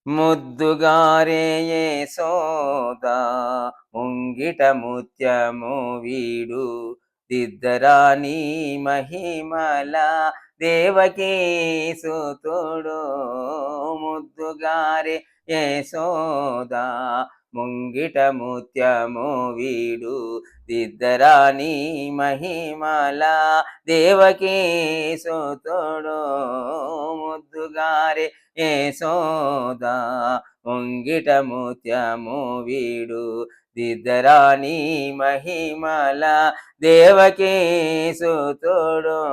ముద్దుగారే యశోదా ముంగిట ముత్యము వీడు దిద్దరాని మహిమల దేవకీ సుతుడు. ముద్దుగారే యశోదా ముంగిట ముత్యము వీడు దిద్దరాని మహిమల దేవకీ సుతుడు. ముద్దుగారే యశోదా ముంగిట ముత్యము వీడు దిద్దరాని మహిమల దేవకీ సుతుడు.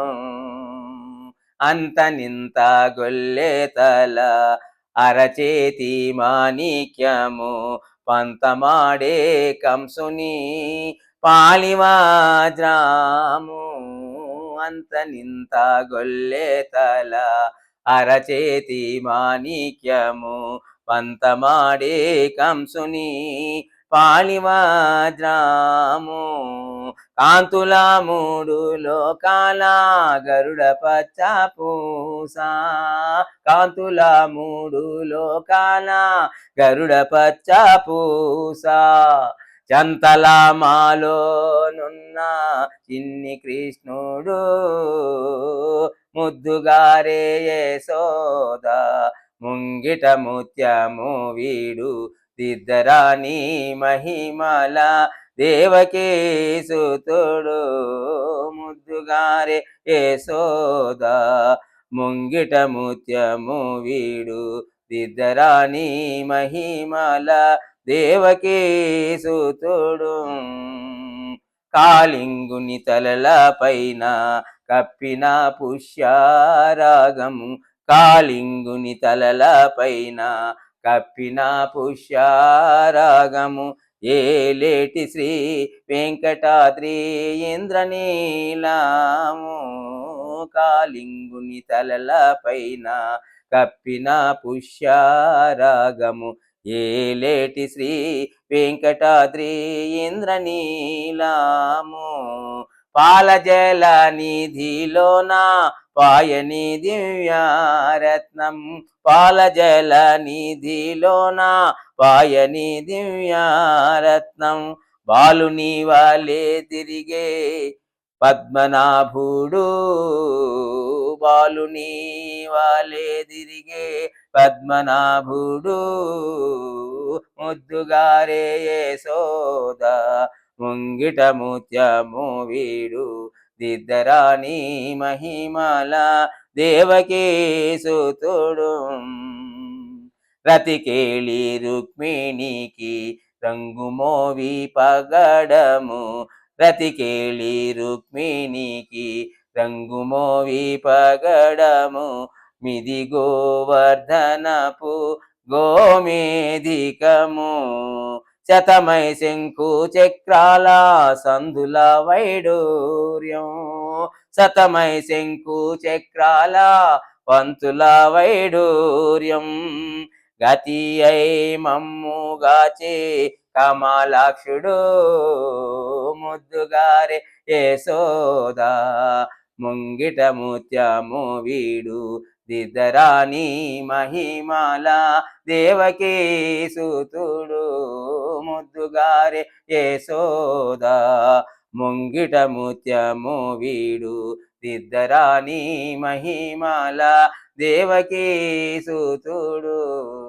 అంత నింత గొల్లెతల అరచేతి మాణిక్యము పంతమాడే కంసుని పాలివాజ్రాము. అంత నింత గొల్లెతల అరచేతి మాణిక్యము పంతమాడే కంసుని పాలివాజ్రాము. కాంతుల మూడు లోకాల గరుడ పచ్చ పూస. కాంతుల మూడు లోకాల గరుడ పచ్చ పూస. చంతల మాలోనున్న చిన్ని కృష్ణుడు ముద్దుగారే యశోదా ముంగిట ముత్యము వీడు దిద్దరాని మహిమల దేవకీ సుతుడు. ముద్దుగారే యశోదా ముంగిట ముత్యము వీడు దిద్దరాని మహిమల దేవకీ సుతుడు. కాళింగుని తలల పైన కప్పిన పుష్యరాగము. కాళింగుని తలల పైన కప్పిన పుష్యరాగము. ఏలేటి శ్రీ వెంకటాద్రి ఇంద్రనీలము. కాళింగుని తలల పైన కప్పిన పుష్యరాగము. ఏలేటి శ్రీ వెంకటాద్రి ఇంద్రనీలము. పాలజల నిధిలోన పాయని దివ్యారత్నం. పాలజల నిధిలోన పాయని దివ్యారత్నం. బాలుని వాలే తిరిగే పద్మనాభుడు. బాలుని వాలే తిరిగే పద్మనాభుడు. ముద్దుగారే యశోదా ముంగిట ముత్యము వీడు దిద్దరాని మహిమల దేవకీ సుతుడు. రతికేళి రుక్మిణికి రంగుమోవి పగడము. రతికేళి రుక్మిణికి రంగుమోవి పగడము. మిది గోవర్ధనపు గోమేధికము. శతమై శంకు చక్రాల సంధుల వైడూర్యం. శతమై శంకు చక్రాల పంతుల వైడూర్యం. గతి అయి మమ్ముగాచే కమలాక్షుడు ముద్దుగారే యశోదా ముంగిట ముత్యము వీడు దిద్దరాని మహిమల దేవకీ సుతుడు. ముద్దుగారే యశోదా ముంగిట ముత్యము వీడు దిద్దరాని మహిమల దేవకీ సుతుడు.